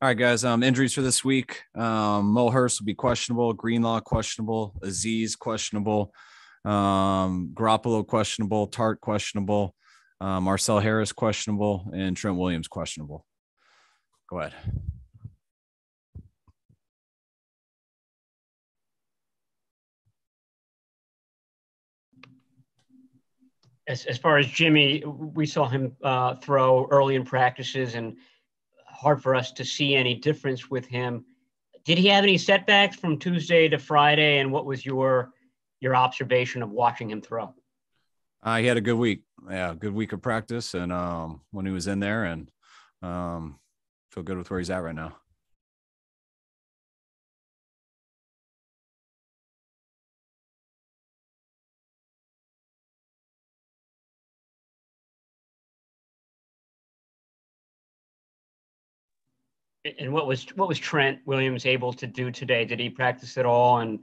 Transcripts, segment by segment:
All right, guys. Injuries for this week. Mo Hurst will be questionable. Greenlaw questionable. Aziz questionable. Garoppolo questionable. Tart questionable. Marcel Harris questionable, and Trent Williams questionable. Go ahead. As far as Jimmy, we saw him throw early in practices, and hard for us to see any difference with him. Did he have any setbacks from Tuesday to Friday, and what was your observation of watching him throw? He had a good week. Yeah, good week of practice, and when he was in there, and feel good with where he's at right now. And what was Trent Williams able to do today? Did he practice at all? And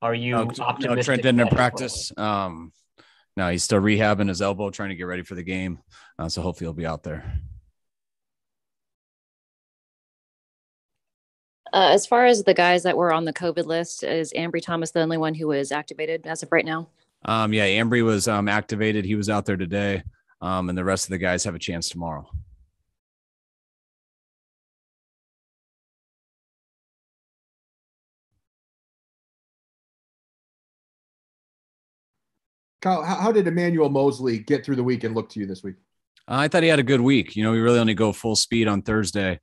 are you optimistic? No, Trent didn't practice. No, he's still rehabbing his elbow, trying to get ready for the game. So hopefully he'll be out there. As far as the guys that were on the COVID list, is Ambry Thomas the only one who was activated as of right now? Yeah, Ambry was activated. He was out there today, and the rest of the guys have a chance tomorrow. Kyle, how did Emmanuel Moseley get through the week and look to you this week? I thought he had a good week. We really only go full speed on Thursday,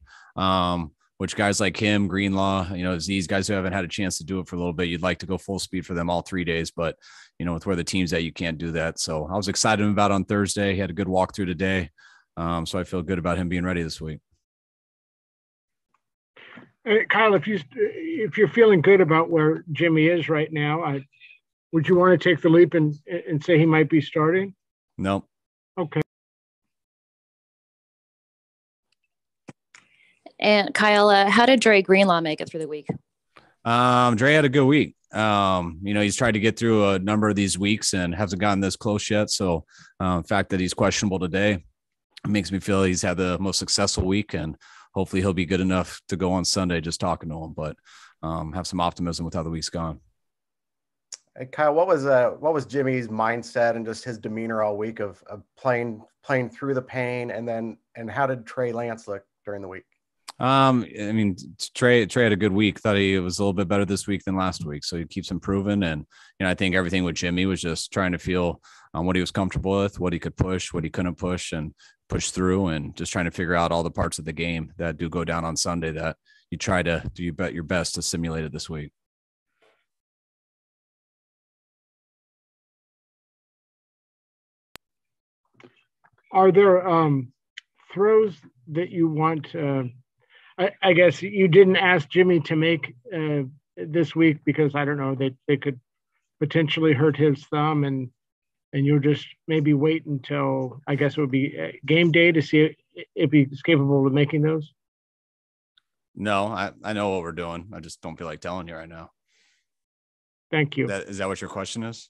which guys like him, Greenlaw, these guys who haven't had a chance to do it for a little bit, you'd like to go full speed for them all 3 days. But, with where the team's at, you can't do that. So I was excited about on Thursday. He had a good walkthrough today. So I feel good about him being ready this week. Kyle, if you're feeling good about where Jimmy is right now, would you want to take the leap and say he might be starting? No. Okay. And Kyle, how did Dre Greenlaw make it through the week? Dre had a good week. He's tried to get through a number of these weeks and hasn't gotten this close yet. So the fact that he's questionable today makes me feel he's had the most successful week, and hopefully he'll be good enough to go on Sunday just talking to him, but have some optimism with how the week's gone. Hey, Kyle, what was Jimmy's mindset and just his demeanor all week of playing through the pain, and how did Trey Lance look during the week? Trey had a good week. Thought he was a little bit better this week than last week, so he keeps improving. And I think everything with Jimmy was just trying to feel what he was comfortable with, what he could push, what he couldn't push, and push through, and just trying to figure out all the parts of the game that do go down on Sunday that you try to do your best to simulate it this week. Are there throws that you want? I guess you didn't ask Jimmy to make this week because I don't know they could potentially hurt his thumb, and you'll just maybe wait until I guess it would be game day to see if he's capable of making those. No, I know what we're doing. I just don't feel like telling you right now. Thank you. Is that what your question is?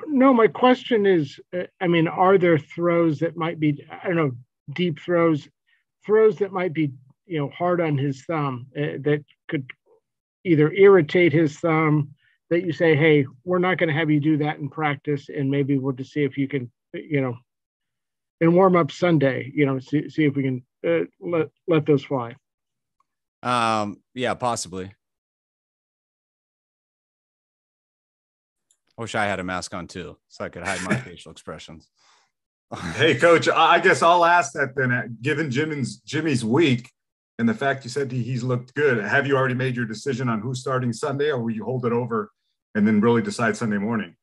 No, my question is, are there throws that might be, I don't know, deep throws that might be, hard on his thumb that could either irritate his thumb that you say, hey, we're not going to have you do that in practice, and maybe we'll just see if you can, in warm up Sunday, see if we can let those fly. Yeah, possibly. I wish I had a mask on too, so I could hide my facial expressions. Hey, Coach, I guess I'll ask that then. Given Jimmy's week and the fact you said he's looked good, have you already made your decision on who's starting Sunday, or will you hold it over and then really decide Sunday morning?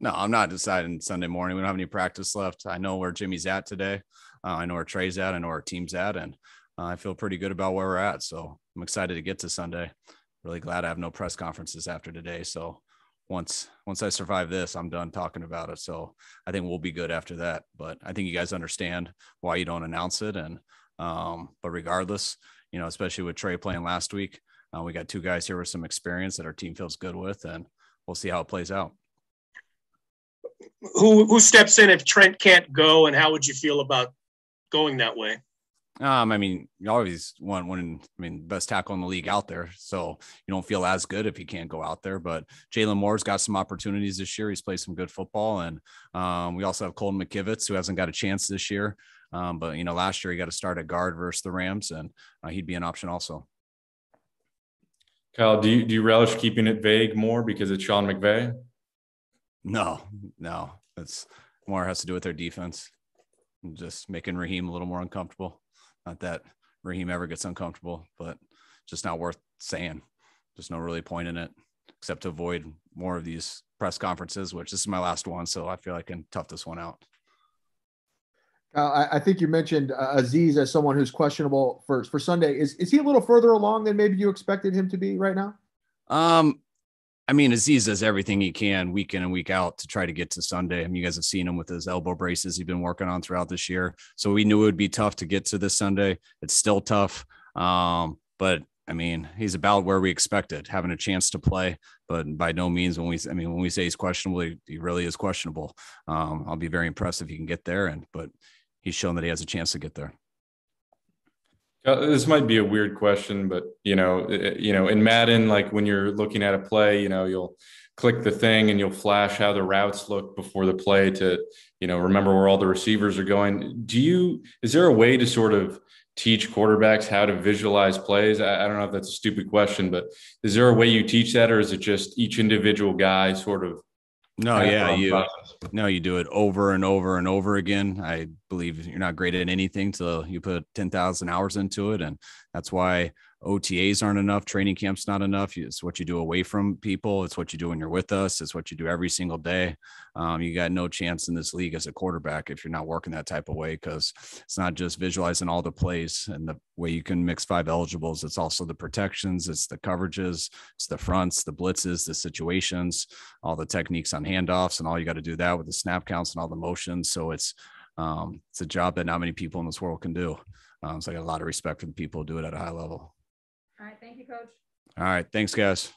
No, I'm not deciding Sunday morning. We don't have any practice left. I know where Jimmy's at today. I know where Trey's at. I know where our team's at, and I feel pretty good about where we're at. So I'm excited to get to Sunday. Really glad I have no press conferences after today. So once I survive this, I'm done talking about it. So I think we'll be good after that. But I think you guys understand why you don't announce it. And but regardless, especially with Trey playing last week, we got 2 guys here with some experience that our team feels good with, and we'll see how it plays out. Who steps in if Trent can't go, and how would you feel about going that way? I mean, you always want one. I mean, best tackle in the league out there. So you don't feel as good if you can't go out there. But Jalen Moore's got some opportunities this year. He's played some good football. And we also have Cohn McKivitz, who hasn't got a chance this year. But, last year he got to start at guard versus the Rams, and he'd be an option also. Kyle, do you relish keeping it vague more because it's Sean McVay? No. It's more has to do with their defense. Just making Raheem a little more uncomfortable. Not that Raheem ever gets uncomfortable, but just not worth saying. Just no really point in it, except to avoid more of these press conferences, which this is my last one. So I feel I can tough this one out. I think you mentioned Aziz as someone who's questionable for Sunday. Is he a little further along than maybe you expected him to be right now? I mean, Aziz does everything he can week in and week out to try to get to Sunday. I mean, you guys have seen him with his elbow braces he's been working on throughout this year. So we knew it would be tough to get to this Sunday. It's still tough. But I mean, he's about where we expected, having a chance to play, but by no means when we say he's questionable, he really is questionable. I'll be very impressed if he can get there, but he's shown that he has a chance to get there. This might be a weird question, but in Madden, like when you're looking at a play, you'll click the thing and you'll flash how the routes look before the play to, remember where all the receivers are going. Is there a way to sort of teach quarterbacks how to visualize plays? I don't know if that's a stupid question, but is there a way you teach that, or is it just each individual guy sort of? No, yeah, you do it over and over and over again. I believe you're not great at anything till you put 10,000 hours into it. And that's why OTAs aren't enough. Training camp's not enough. It's what you do away from people. It's what you do when you're with us. It's what you do every single day. You got no chance in this league as a quarterback if you're not working that type of way, because it's not just visualizing all the plays and the way you can mix 5 eligibles. It's also the protections. It's the coverages. It's the fronts, the blitzes, the situations, all the techniques on handoffs, and all you got to do that with the snap counts and all the motions. So it's a job that not many people in this world can do. So I got a lot of respect for the people who do it at a high level. All right. Thank you, Coach. All right. Thanks, guys.